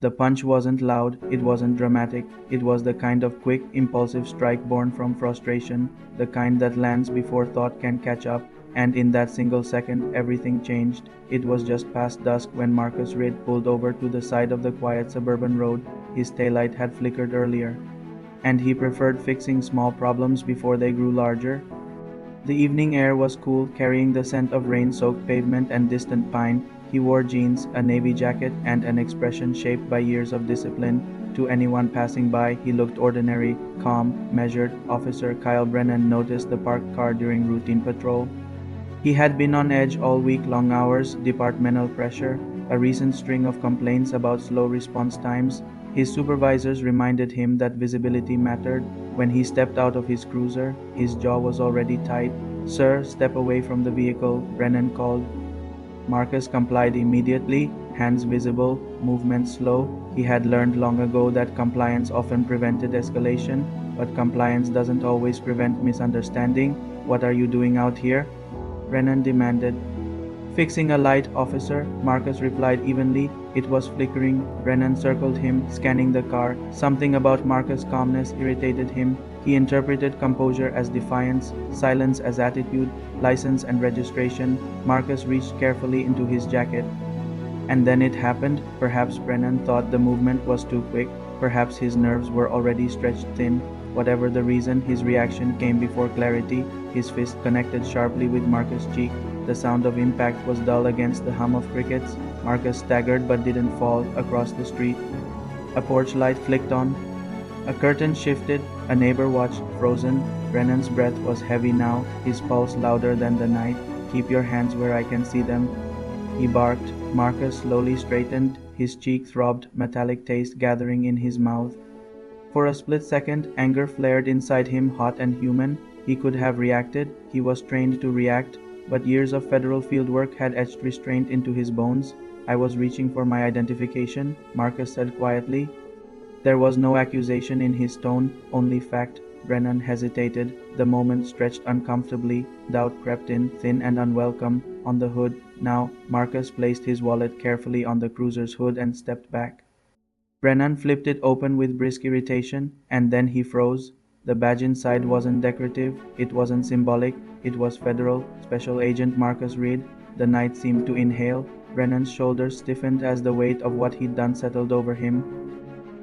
The punch wasn't loud, it wasn't dramatic, it was the kind of quick, impulsive strike born from frustration, the kind that lands before thought can catch up, and in that single second, everything changed. It was just past dusk when Marcus Reed pulled over to the side of the quiet suburban road. His taillight had flickered earlier, and he preferred fixing small problems before they grew larger. The evening air was cool, carrying the scent of rain-soaked pavement and distant pine. He wore jeans, a navy jacket, and an expression shaped by years of discipline. To anyone passing by, he looked ordinary, calm, measured. Officer Kyle Brennan noticed the parked car during routine patrol. He had been on edge all week, long hours, departmental pressure, a recent string of complaints about slow response times. His supervisors reminded him that visibility mattered. When he stepped out of his cruiser, his jaw was already tight. "Sir, step away from the vehicle," Brennan called. Marcus complied immediately, hands visible, movements slow. He had learned long ago that compliance often prevented escalation, but compliance doesn't always prevent misunderstanding. "What are you doing out here?" Brennan demanded. "Fixing a light, officer," Marcus replied evenly. It was flickering. Brennan circled him, scanning the car. Something about Marcus' calmness irritated him. He interpreted composure as defiance, silence as attitude, license and registration. Marcus reached carefully into his jacket. And then it happened. Perhaps Brennan thought the movement was too quick. Perhaps his nerves were already stretched thin. Whatever the reason, his reaction came before clarity. His fist connected sharply with Marcus' cheek. The sound of impact was dull against the hum of crickets. Marcus staggered but didn't fall. Across the street, a porch light flicked on. A curtain shifted. A neighbor watched, frozen. Brennan's breath was heavy now, his pulse louder than the night. "Keep your hands where I can see them," he barked. Marcus slowly straightened. His cheek throbbed, metallic taste gathering in his mouth. For a split second, anger flared inside him, hot and human. He could have reacted. He was trained to react. But years of federal fieldwork had etched restraint into his bones. "I was reaching for my identification," Marcus said quietly. There was no accusation in his tone, only fact. Brennan hesitated. The moment stretched uncomfortably. Doubt crept in, thin and unwelcome. On the hood. Now, Marcus placed his wallet carefully on the cruiser's hood and stepped back. Brennan flipped it open with brisk irritation, and then he froze. The badge inside wasn't decorative, it wasn't symbolic, it was federal, Special Agent Marcus Reed. The night seemed to inhale. Brennan's shoulders stiffened as the weight of what he'd done settled over him.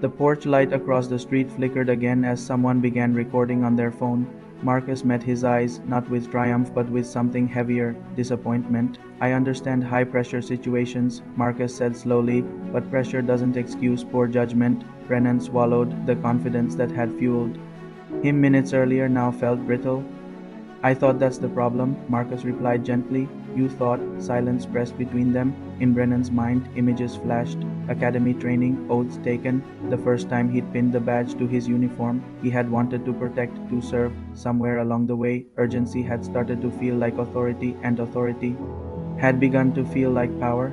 The porch light across the street flickered again as someone began recording on their phone. Marcus met his eyes, not with triumph but with something heavier, disappointment. "I understand high-pressure situations," Marcus said slowly, "but pressure doesn't excuse poor judgment." Brennan swallowed. The confidence that had fueled him minutes earlier now felt brittle. "I thought that's the problem," Marcus replied gently. "You thought." Silence pressed between them. In Brennan's mind, images flashed. Academy training, oaths taken. The first time he'd pinned the badge to his uniform, he had wanted to protect, to serve. Somewhere along the way, urgency had started to feel like authority, and authority had begun to feel like power.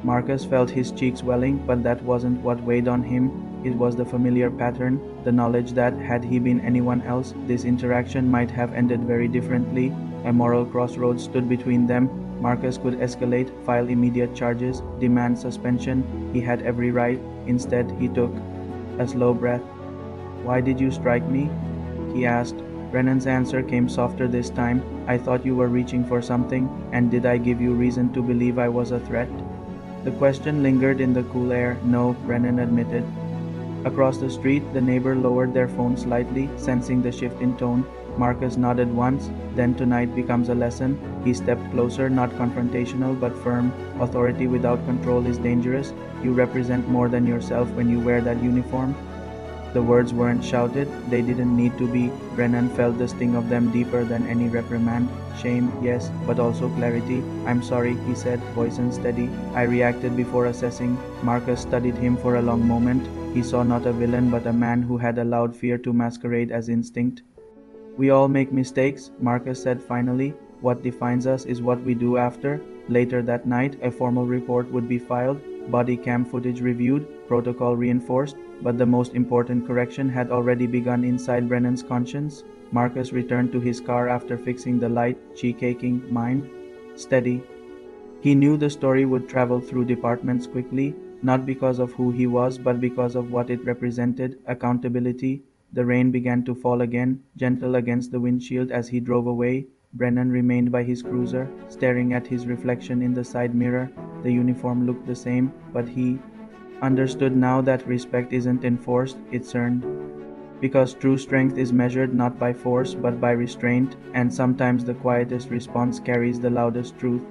Marcus felt his cheeks welling, but that wasn't what weighed on him. It was the familiar pattern, the knowledge that, had he been anyone else, this interaction might have ended very differently. A moral crossroads stood between them. Marcus could escalate, file immediate charges, demand suspension. He had every right. Instead, he took a slow breath. "Why did you strike me?" he asked. Brennan's answer came softer this time. "I thought you were reaching for something, and did I give you reason to believe I was a threat?" The question lingered in the cool air. "No," Brennan admitted. Across the street, the neighbor lowered their phone slightly, sensing the shift in tone. Marcus nodded once. "Then tonight becomes a lesson." He stepped closer, not confrontational but firm. "Authority without control is dangerous. You represent more than yourself when you wear that uniform." The words weren't shouted. They didn't need to be. Brennan felt the sting of them deeper than any reprimand. Shame, yes, but also clarity. "I'm sorry," he said, voice unsteady. "I reacted before assessing." Marcus studied him for a long moment. He saw not a villain but a man who had allowed fear to masquerade as instinct. "We all make mistakes," Marcus said finally. "What defines us is what we do after." Later that night, a formal report would be filed, body cam footage reviewed, protocol reinforced, but the most important correction had already begun inside Brennan's conscience. Marcus returned to his car after fixing the light, cheek aching, mind steady. He knew the story would travel through departments quickly. not because of who he was, but because of what it represented: accountability. The rain began to fall again, gentle against the windshield as he drove away. Brennan remained by his cruiser, staring at his reflection in the side mirror. The uniform looked the same, but he understood now that respect isn't enforced, it's earned. Because true strength is measured not by force but by restraint, and sometimes the quietest response carries the loudest truth.